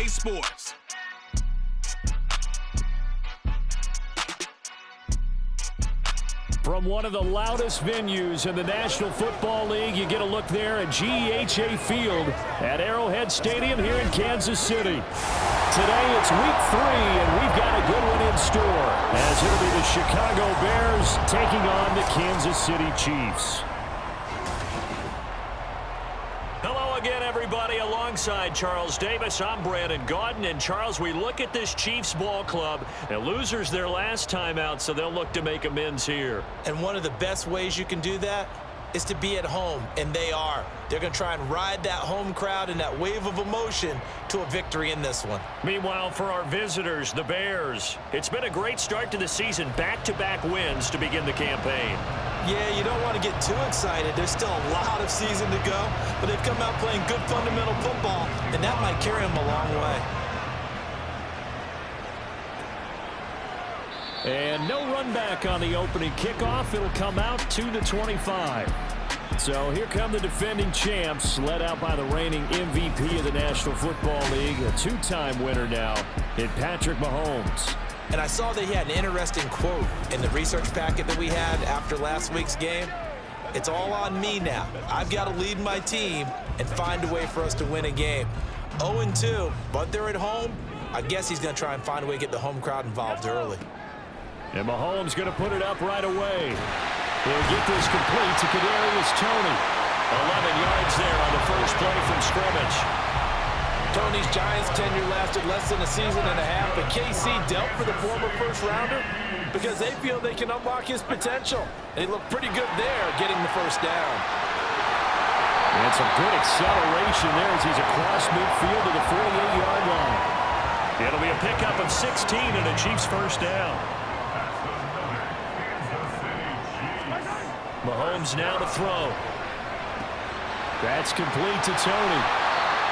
Sports. From one of the loudest venues in the National Football League, you get a look there at GEHA Field at Arrowhead Stadium here in Kansas City. Today it's week 3, and we've got a good one in store, as it'll be the Chicago Bears taking on the Kansas City Chiefs. Hello again, everybody. Alongside Charles Davis, I'm Brandon Gaudin. And Charles, we look at this Chiefs ball club, and losers their last time out, so they'll look to make amends here. And one of the best ways you can do that is to be at home, and they are. They're going to try and ride that home crowd and that wave of emotion to a victory in this one. Meanwhile, for our visitors, the Bears, it's been a great start to the season, back-to-back wins to begin the campaign. Yeah, you don't want to get too excited. There's still a lot of season to go, but they've come out playing good fundamental football, and that might carry them a long way. And no run back on the opening kickoff. It'll come out to the 25. So here come the defending champs, led out by the reigning MVP of the National Football League, a two-time winner now in Patrick Mahomes. And I saw that he had an interesting quote in the research packet that we had after last week's game. It's all on me now. I've got to lead my team and find a way for us to win a game. 0-2, but they're at home. I guess he's going to try and find a way to get the home crowd involved early. And Mahomes going to put it up right away. He'll get this complete to Kadarius Toney. 11 yards there on the first play from scrimmage. Tony's Giants tenure lasted less than a season and a half, but KC dealt for the former first-rounder because they feel they can unlock his potential. And he looked pretty good there getting the first down. And some good acceleration there as he's across midfield to the 48-yard line. It'll be a pickup of 16 and a Chiefs first down. Mahomes now to throw. That's complete to Toney.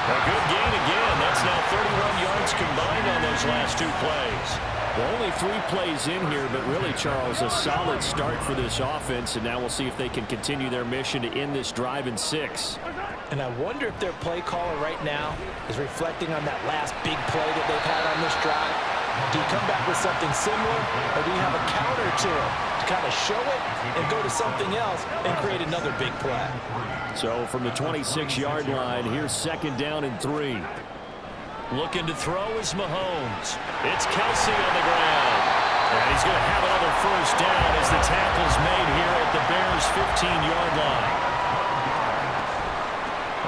A good gain again. That's now 31 yards combined on those last two plays. Well, only 3 plays in here, but really, Charles, a solid start for this offense, and now we'll see if they can continue their mission to end this drive in 6. And I wonder if their play caller right now is reflecting on that last big play that they've had on this drive. Do you come back with something similar, or do you have a counter to it to kind of show it and go to something else and create another big play? So from the 26-yard line, here's second down and 3. Looking to throw is Mahomes. It's Kelce on the ground. And he's going to have another first down as the tackle's made here at the Bears' 15-yard line.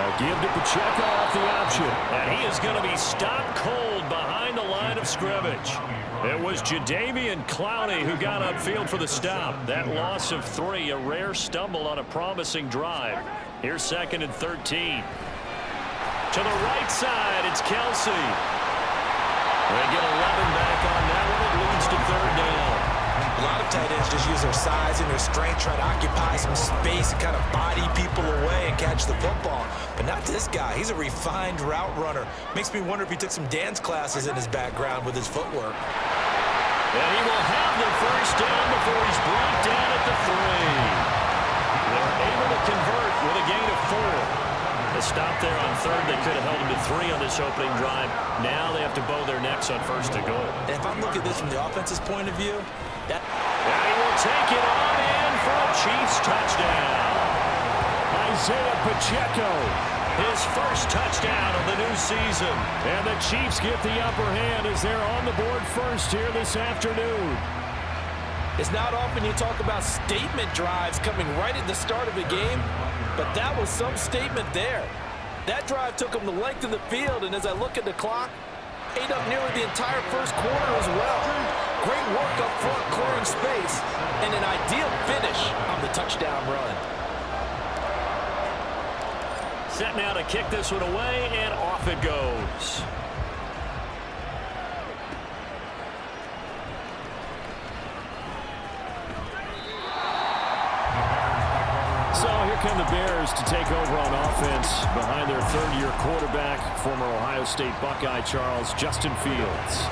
A give to Pacheco off the option. And he is going to be stopped cold behind the line of scrimmage. It was Jadeveon Clowney who got upfield for the stop. That loss of 3, a rare stumble on a promising drive. Here's second and 13. To the right side, it's Kelce. They get 11 back on that one. It leads to third down. A lot of tight ends just use their size and their strength, try to occupy some space and kind of body people away and catch the football. But not this guy. He's a refined route runner. Makes me wonder if he took some dance classes in his background with his footwork. And he will have the first down before he's brought down at the 3. They're able to convert with a gain of 4. The stop there on third, they could have held him to 3 on this opening drive. Now they have to bow their necks on first and goal. And if I'm looking at this from the offense's point of view, and he will take it on in for a Chiefs touchdown. Isaiah Pacheco, his first touchdown of the new season. And the Chiefs get the upper hand as they're on the board first here this afternoon. It's not often you talk about statement drives coming right at the start of a game, but that was some statement there. That drive took them the length of the field, and as I look at the clock, ate up nearly the entire first quarter as well. Great work up front, clearing space, and an ideal finish on the touchdown run. Set now to kick this one away, and off it goes. So here come the Bears to take over on offense behind their third-year quarterback, former Ohio State Buckeye Justin Fields.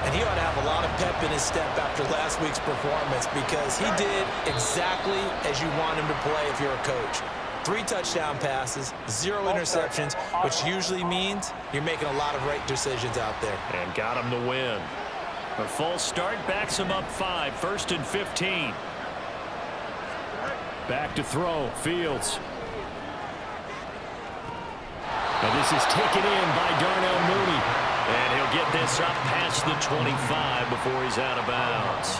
And he ought to have a lot of pep in his step after last week's performance because he did exactly as you want him to play if you're a coach. 3 touchdown passes, 0 interceptions, which usually means you're making a lot of right decisions out there. And got him the win. A false start backs him up 5, 1st and 15. Back to throw, Fields. And this is taken in by Darnell Mooney. And he'll get this up past the 25 before he's out of bounds.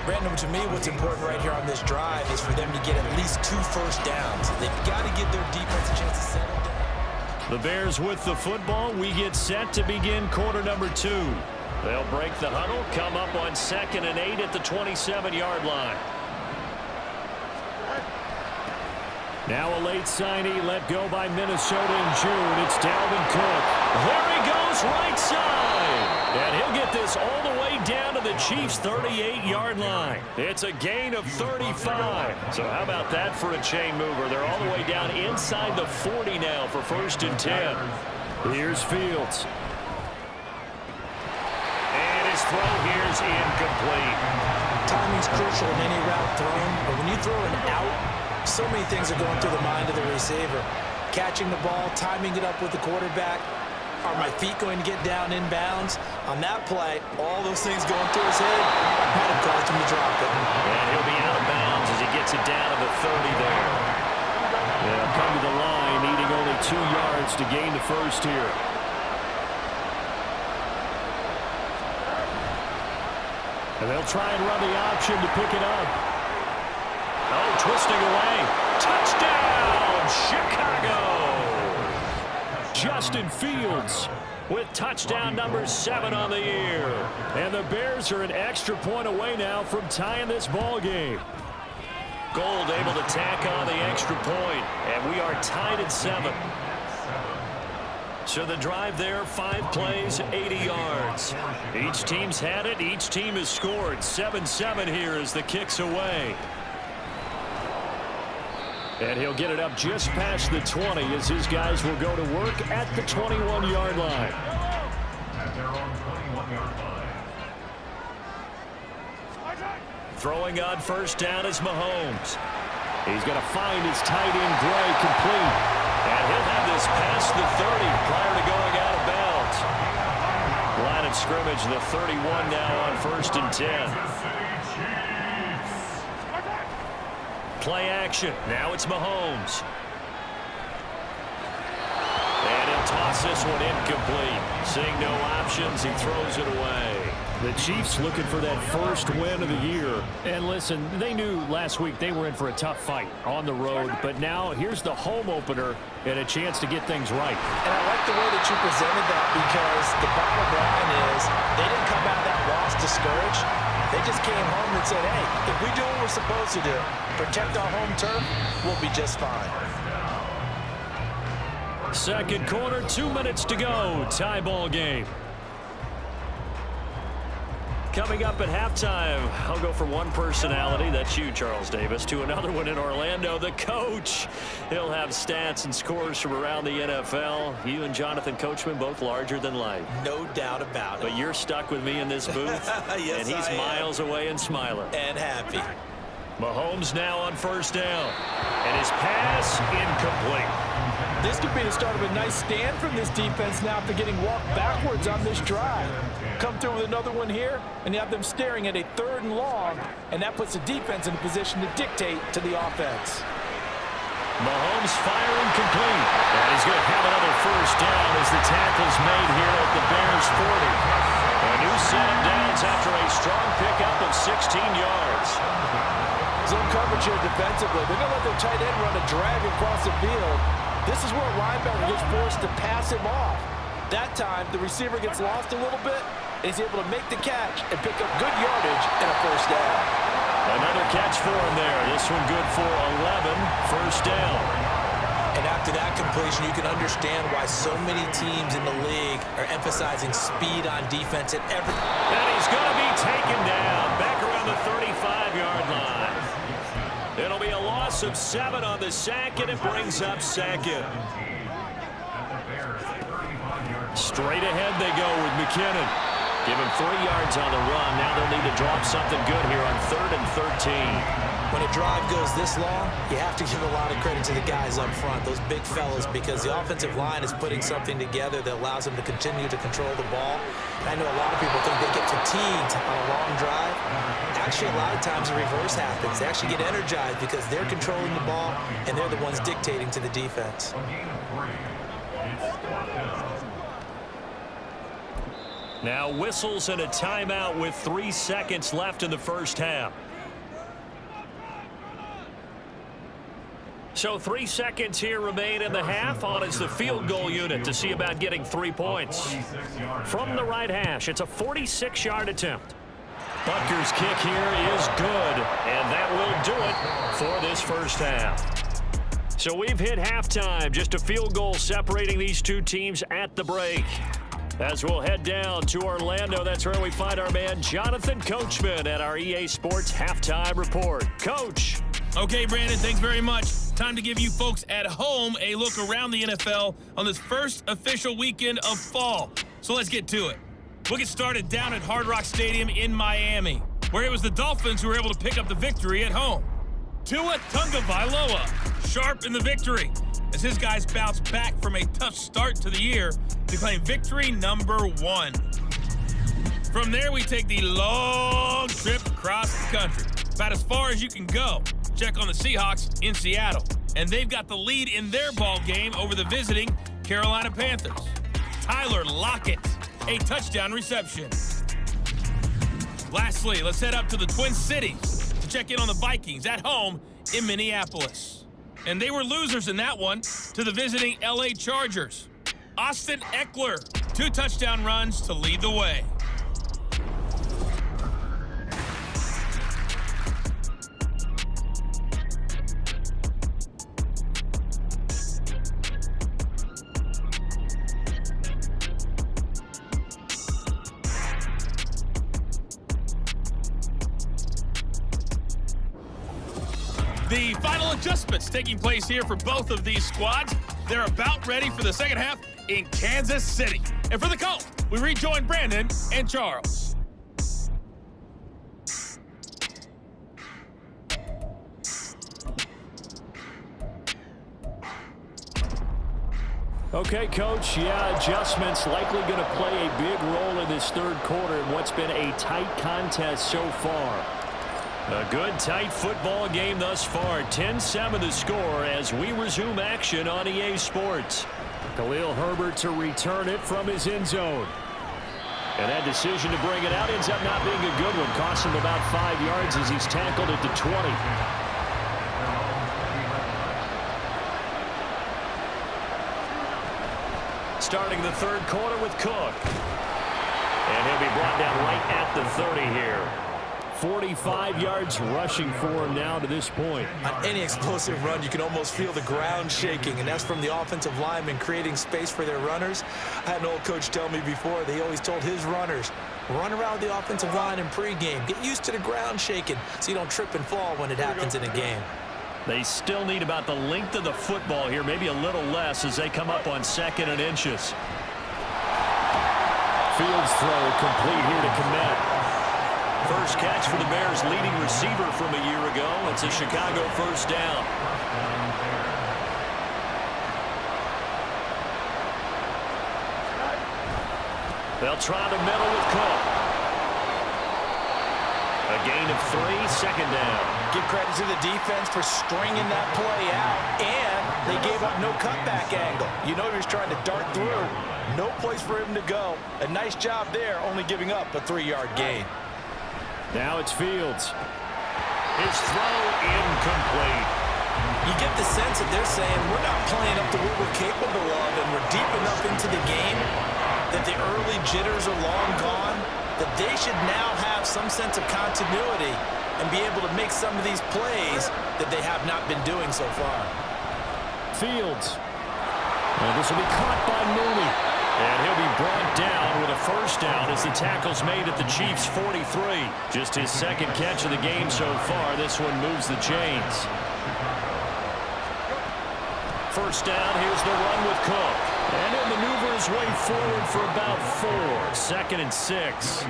Brandon, to me, what's important right here on this drive is for them to get at least 2 first downs. They've got to give their defense a chance to settle down. The Bears with the football. We get set to begin quarter number 2. They'll break the huddle, come up on 2nd and 8 at the 27-yard line. Now a late signee let go by Minnesota in June. It's Dalvin Cook. There he goes, right side. And he'll get this all the way down to the Chiefs' 38-yard line. It's a gain of 35. So how about that for a chain mover? They're all the way down inside the 40 now for 1st and 10. Here's Fields. And his throw here's incomplete. Timing's crucial in any route thrown, but when you throw an out, so many things are going through the mind of the receiver. Catching the ball, timing it up with the quarterback. Are my feet going to get down inbounds? On that play, all those things going through his head might have caused him to drop it. And he'll be out of bounds as he gets it down to the 30 there. They'll come to the line, needing only 2 yards to gain the first here. And they'll try and run the option to pick it up. Oh, twisting away. Touchdown, Chicago! Justin Fields with touchdown number 7 on the year. And the Bears are an extra point away now from tying this ball game. Gold able to tack on the extra point, and we are tied at 7. So the drive there, 5 plays, 80 yards. Each team's had it. Each team has scored. 7-7 here as the kick's away. And he'll get it up just past the 20 as his guys will go to work at the 21-yard line. Throwing on 1st down is Mahomes. He's going to find his tight end Gray complete. And he'll have this past the 30 prior to going out of bounds. Line of scrimmage, the 31 now on 1st and 10. Play action. Now it's Mahomes. And he'll toss this one incomplete. Seeing no options, he throws it away. The Chiefs looking for that first win of the year. And listen, they knew last week they were in for a tough fight on the road. But now here's the home opener and a chance to get things right. And I like the way that you presented that because the bottom line is they didn't come out of that loss discouraged. They just came home and said, hey, if we do what we're supposed to do, protect our home turf, we'll be just fine. Second quarter, 2 minutes to go. Tie ball game. Coming up at halftime, I'll go from one personality, that's you, Charles Davis, to another one in Orlando, the coach. He'll have stats and scores from around the NFL. You and Jonathan Coachman, both larger than life. No doubt about it. But you're stuck with me in this booth, yes, and he's miles away and smiling. And happy. Mahomes now on 1st down, and his pass incomplete. This could be the start of a nice stand from this defense now after getting walked backwards on this drive. Come through with another one here, and you have them staring at a 3rd and long, and that puts the defense in a position to dictate to the offense. Mahomes firing complete, and he's going to have another 1st down as the tackle's made here at the Bears 40. A new set of downs after a strong pickup of 16 yards. Zone coverage here defensively. They're going to let their tight end run a drag across the field. This is where a linebacker gets forced to pass him off. That time, the receiver gets lost a little bit, and he's able to make the catch and pick up good yardage and a 1st down. Another catch for him there. This one good for 11, 1st down. And after that completion, you can understand why so many teams in the league are emphasizing speed on defense at every... And he's going to be taken down back around the 35-yard line. It'll be a loss of 7 on the sack, and it brings up 2nd. Straight ahead they go with McKinnon. Give him 3 yards on the run. Now they'll need to drop something good here on 3rd and 13. When a drive goes this long, you have to give a lot of credit to the guys up front, those big fellas, because the offensive line is putting something together that allows them to continue to control the ball. And I know a lot of people think they get fatigued on a long drive. Actually, a lot of times the reverse happens. They actually get energized because they're controlling the ball and they're the ones dictating to the defense. Now whistles and a timeout with 3 seconds left in the first half. So 3 seconds here remain in the half. On is the field goal unit to see about getting 3 points. From the right hash, it's a 46-yard attempt. Butker's kick here is good, and that will do it for this first half. So we've hit halftime, just a field goal separating these two teams at the break. As we'll head down to Orlando, that's where we find our man Jonathan Coachman at our EA Sports Halftime Report. Coach. Okay, Brandon, thanks very much. Time to give you folks at home a look around the NFL on this first official weekend of fall. So let's get to it. We'll get started down at Hard Rock Stadium in Miami, where it was the Dolphins who were able to pick up the victory at home. Tua Tagovailoa, sharp in the victory, as his guys bounce back from a tough start to the year to claim victory number 1. From there, we take the long trip across the country, about as far as you can go. Check on the Seahawks in Seattle, and they've got the lead in their ball game over the visiting Carolina Panthers. Tyler Lockett, a touchdown reception. Lastly, let's head up to the Twin Cities to check in on the Vikings at home in Minneapolis. And they were losers in that one to the visiting LA Chargers. Austin Eckler, 2 touchdown runs to lead the way. The final adjustments taking place here for both of these squads. They're about ready for the second half in Kansas City. And for the call, we rejoin Brandon and Charles. Okay, Coach, adjustments likely going to play a big role in this third quarter in what's been a tight contest so far. A good, tight football game thus far. 10-7 the score as we resume action on EA Sports. Khalil Herbert to return it from his end zone. And that decision to bring it out ends up not being a good one. Cost him about 5 yards as he's tackled at the 20. Starting the third quarter with Cook. And he'll be brought down right at the 30 here. 45 yards rushing for him now to this point. On any explosive run, you can almost feel the ground shaking, and that's from the offensive linemen creating space for their runners. I had an old coach tell me before, they always told his runners, run around the offensive line in pregame. Get used to the ground shaking so you don't trip and fall when it happens in a game. They still need about the length of the football here, maybe a little less as they come up on 2nd and inches. Fields throw complete here to Kmet. First catch for the Bears' leading receiver from a year ago. It's a Chicago first down. They'll try the middle with Cook. A gain of 3, second down. Give credit to the defense for stringing that play out, and they gave up no cutback angle. You know he was trying to dart through. No place for him to go. A nice job there, only giving up a 3-yard gain. Now it's Fields. His throw incomplete. You get the sense that they're saying we're not playing up to what we're capable of, and we're deep enough into the game that the early jitters are long gone, that they should now have some sense of continuity and be able to make some of these plays that they have not been doing so far. Fields. And this will be caught by Mooney. And he'll be brought down with a first down as the tackle's made at the Chiefs' 43. Just his second catch of the game so far. This one moves the chains. First down, here's the run with Cook. And he'll maneuver his way forward for about 4. 2nd and 6.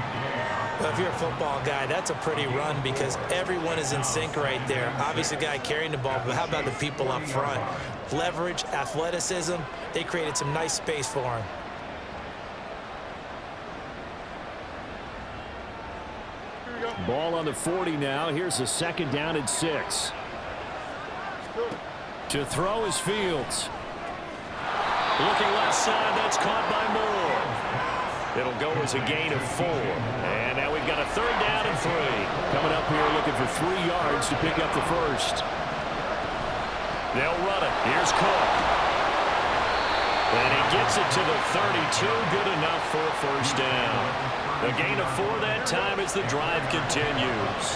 Well, if you're a football guy, that's a pretty run because everyone is in sync right there. Obviously, the guy carrying the ball, but how about the people up front? Leverage, athleticism, they created some nice space for him. Ball on the 40 now. Here's a 2nd down and 6. To throw is Fields. Looking left side, that's caught by Moore. It'll go as a gain of 4. And now we've got a 3rd down and 3. Coming up here looking for 3 yards to pick up the first. They'll run it. Here's Cook. And he gets it to the 32. Good enough for a 1st down. A gain of 4 that time as the drive continues.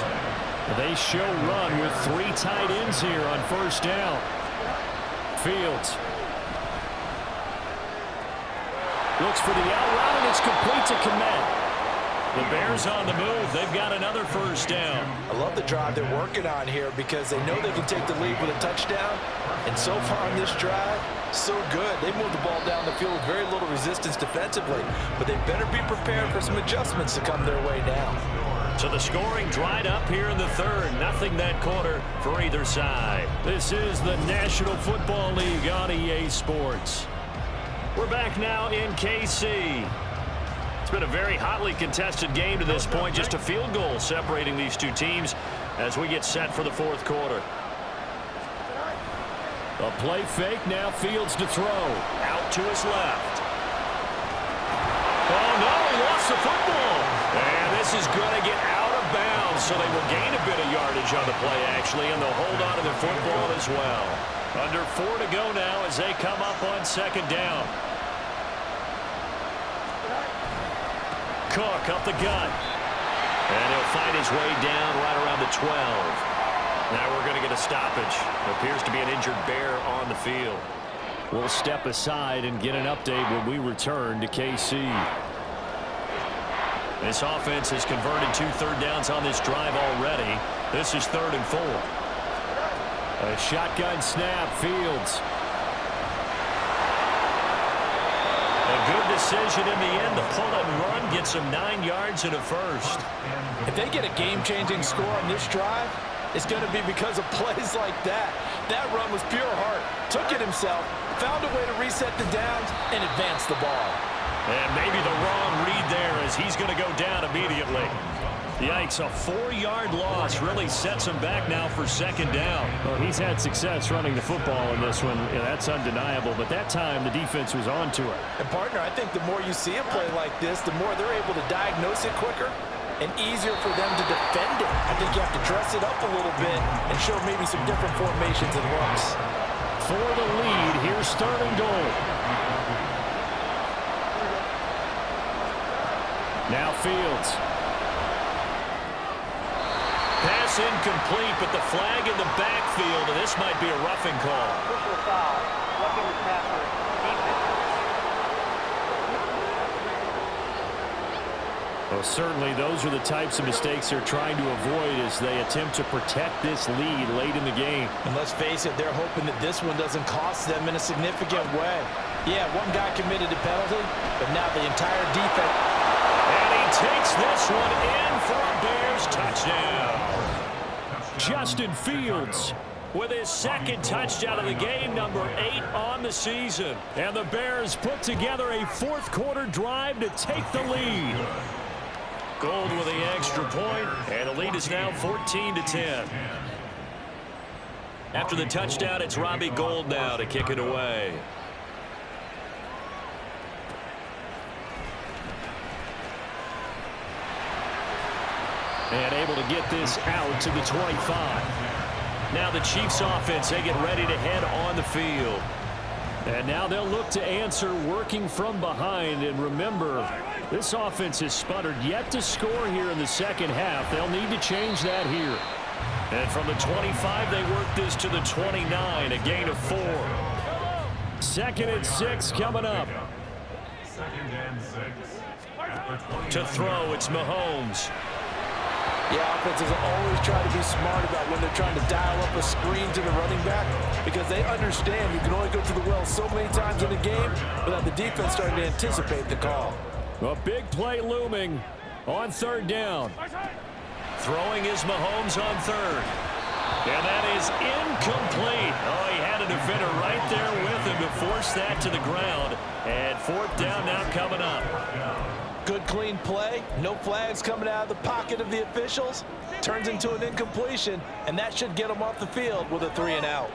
They show run with 3 tight ends here on 1st down. Fields. Looks for the out route, and it's complete to Kmet. The Bears on the move. They've got another 1st down. I love the drive they're working on here because they know they can take the lead with a touchdown. And so far on this drive, so good. They moved the ball down the field with very little resistance defensively. But they better be prepared for some adjustments to come their way now. So the scoring dried up here in the 3rd. Nothing that quarter for either side. This is the National Football League on EA Sports. We're back now in KC. It's been a very hotly contested game to this point. Just a field goal separating these two teams as we get set for the 4th quarter. A play fake, now Fields to throw. Out to his left. Oh, no, he lost the football. And this is going to get out of bounds, so they will gain a bit of yardage on the play, actually, and they'll hold on to the football as well. Under 4 to go now as they come up on 2nd down. Cook up the gut. And he'll find his way down right around the 12. Now we're going to get a stoppage. Appears to be an injured Bear on the field. We'll step aside and get an update when we return to KC. This offense has converted 2 third downs on this drive already. This is 3rd and 4. A shotgun snap, Fields. A good decision in the end. The pull and run gets him 9 yards and a 1st. If they get a game-changing score on this drive, it's going to be because of plays like that. That run was pure heart. Took it himself, found a way to reset the downs, and advance the ball. And maybe the wrong read there as he's going to go down immediately. Yikes, a 4-yard loss really sets him back now for 2nd down. Well, he's had success running the football in this one. Yeah, that's undeniable, but that time the defense was on to it. And, partner, I think the more you see a play like this, the more they're able to diagnose it quicker and easier for them to defend it. I think you have to dress it up a little bit and show maybe some different formations and looks. For the lead, here's 3rd and goal. Now Fields. Pass incomplete, but the flag in the backfield, and this might be a roughing call. Official foul. Roughing the passer. Defense. Well, certainly those are the types of mistakes they're trying to avoid as they attempt to protect this lead late in the game. And let's face it, they're hoping that this one doesn't cost them in a significant way. Yeah, one guy committed a penalty, but now the entire defense. And he takes this one in for a Bears touchdown. Justin Fields with his 2nd touchdown of the game, number 8 on the season. And the Bears put together a 4th quarter drive to take the lead. Gold with the extra point, and the lead is now 14-10. After the touchdown, it's Robbie Gould now to kick it away. And able to get this out to the 25. Now the Chiefs offense, they get ready to head on the field. And now they'll look to answer working from behind. And remember, this offense has sputtered yet to score here in the 2nd half. They'll need to change that here. And from the 25, they work this to the 29, a gain of 4. 2nd and 6 coming up. 2nd and 6. To throw, it's Mahomes. Yeah, offenses always try to be smart about when they're trying to dial up a screen to the running back because they understand you can only go to the well so many times in a game without the defense starting to anticipate the call. A big play looming on third down. Throwing is Mahomes on third. And that is incomplete. Oh, he had a defender right there with him to force that to the ground. And fourth down now coming up. Good clean play. No flags coming out of the pocket of the officials. Turns into an incompletion, and that should get them off the field with a 3-and-out.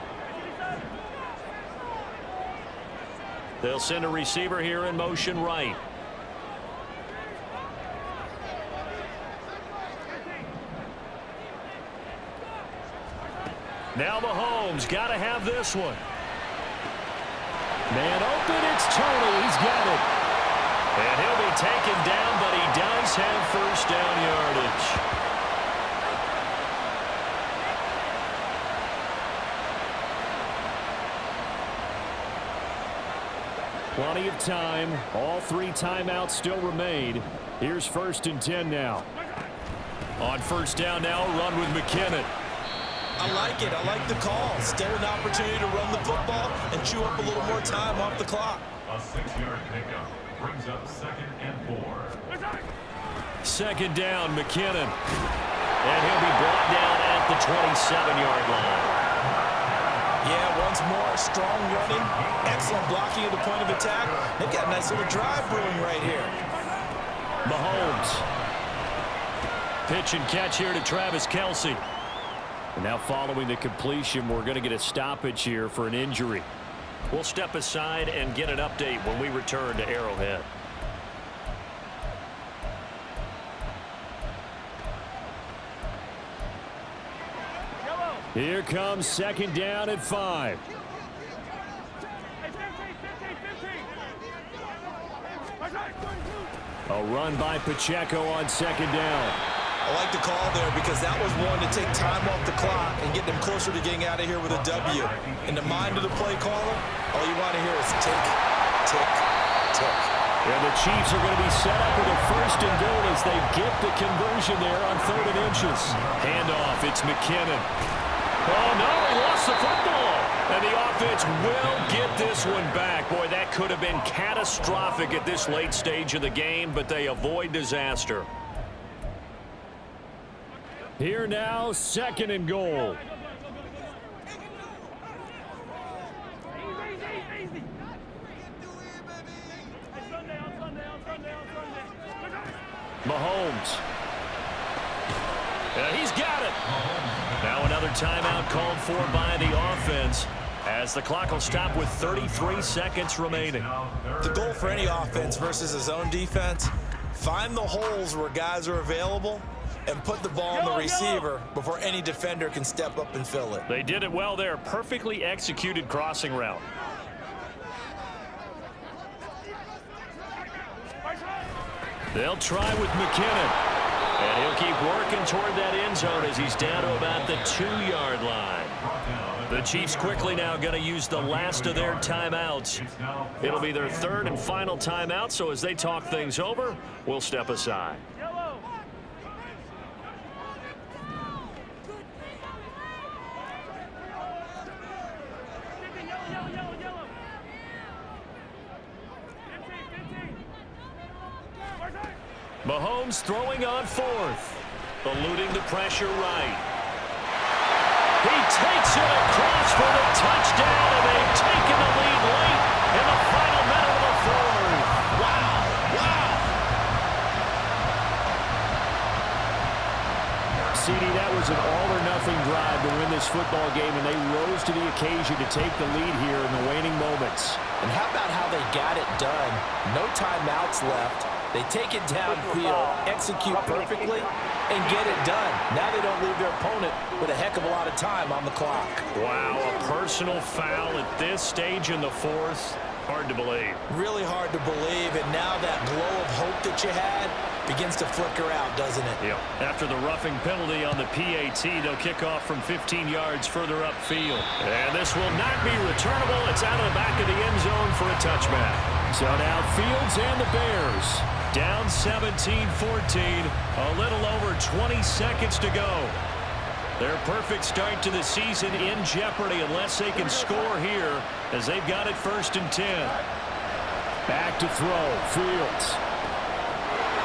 They'll send a receiver here in motion right. Now Mahomes got to have this one. Man open, it's Tony. He's got it. And he'll be taken down, but he does have first down yardage. Plenty of time. All 3 timeouts still remain. Here's 1st and 10 now. On first down now, run with McKinnon. I like it. I like the call. Still an opportunity to run the football and chew up a little more time off the clock. A 6-yard pickup brings up 2nd and 4. 2nd down, McKinnon. And he'll be brought down at the 27-yard line. Yeah, once more, strong running, excellent blocking at the point of attack. They've got a nice little drive brewing right here. Mahomes. Pitch and catch here to Travis Kelce. And now following the completion, we're going to get a stoppage here for an injury. We'll step aside and get an update when we return to Arrowhead. Here comes 2nd down at 5. A run by Pacheco on 2nd down. I like the call there because that was one to take time off the clock and get them closer to getting out of here with a W. In the mind of the play caller, all you want to hear is tick, tick, tick. And the Chiefs are going to be set up with a 1st and goal as they get the conversion there on 3rd and inches. Handoff, it's McKinnon. Oh, no, he lost the football. And the offense will get this one back. Boy, that could have been catastrophic at this late stage of the game, but they avoid disaster. Here now, 2nd and goal. Mahomes. And he's got it. Now another timeout called for by the offense as the clock will stop with 33 seconds remaining. The goal for any offense versus his own defense, find the holes where guys are available and put the ball on the receiver before any defender can step up and fill it. They did it well there. Perfectly executed crossing route. They'll try with McKinnon. And he'll keep working toward that end zone as he's down to about the 2-yard line. The Chiefs quickly now going to use the last of their timeouts. It'll be their 3rd and final timeout, so as they talk things over, we'll step aside. Mahomes throwing on 4th. Eluding the pressure right. He takes it across for the touchdown, and they've taken the lead late in the final minute of the 4th. Wow, wow. CD, that was an all-or-nothing drive to win this football game, and they rose to the occasion to take the lead here in the waning moments. And how about how they got it done? No timeouts left. They take it downfield, execute perfectly, and get it done. Now they don't leave their opponent with a heck of a lot of time on the clock. Wow, a personal foul at this stage in the 4th. Hard to believe. Really hard to believe, and now that glow of hope that you had begins to flicker out, doesn't it? Yep. After the roughing penalty on the PAT, they'll kick off from 15 yards further upfield. And this will not be returnable. It's out of the back of the end zone for a touchback. So now Fields and the Bears down 17-14. A little over 20 seconds to go. Their perfect start to the season in jeopardy unless they can score here as they've got it 1st and 10. Back to throw. Fields.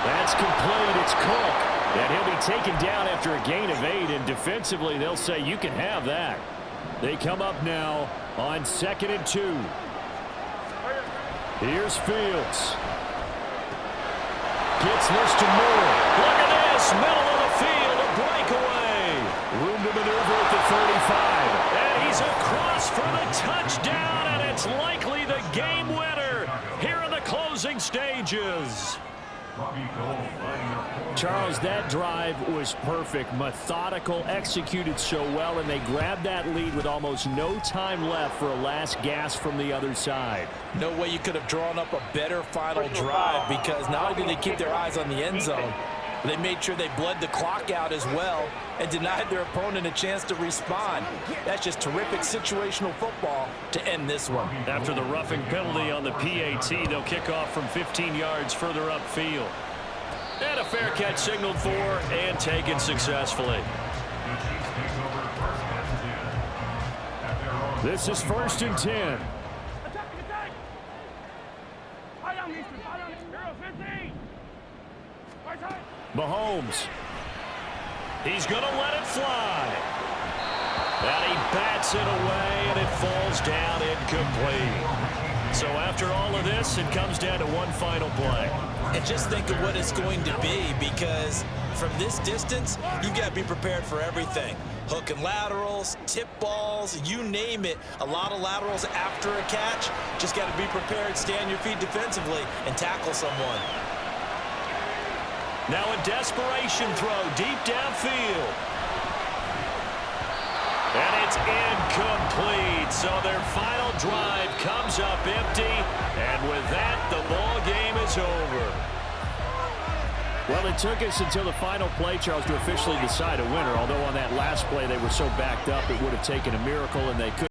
That's complete. It's Cook. And he'll be taken down after a gain of 8. And defensively, they'll say you can have that. They come up now on 2nd and 2. Here's Fields. Gets this to Moore. Look at this. Middle of the field. A breakaway. Room to maneuver at the 35. And he's across for the touchdown. And it's likely the game winner here in the closing stages. Charles, that drive was perfect. Methodical, executed so well, and they grabbed that lead with almost no time left for a last gasp from the other side. No way you could have drawn up a better final drive, because not only did they keep their eyes on the end zone, they made sure they bled the clock out as well and denied their opponent a chance to respond. That's just terrific situational football to end this one. After the roughing penalty on the PAT, they'll kick off from 15 yards further upfield. And a fair catch signaled for and taken successfully. This is 1st and 10. Mahomes. He's going to let it fly. And he bats it away, and it falls down incomplete. So after all of this, it comes down to one final play. And just think of what it's going to be, because from this distance, you've got to be prepared for everything. Hook and laterals, tip balls, you name it. A lot of laterals after a catch. Just got to be prepared, stand your feet defensively, and tackle someone. Now a desperation throw deep downfield. And it's incomplete. So their final drive comes up empty. And with that, the ball game is over. Well, it took us until the final play, Charles, to officially decide a winner. Although on that last play they were so backed up, it would have taken a miracle, and they couldn't.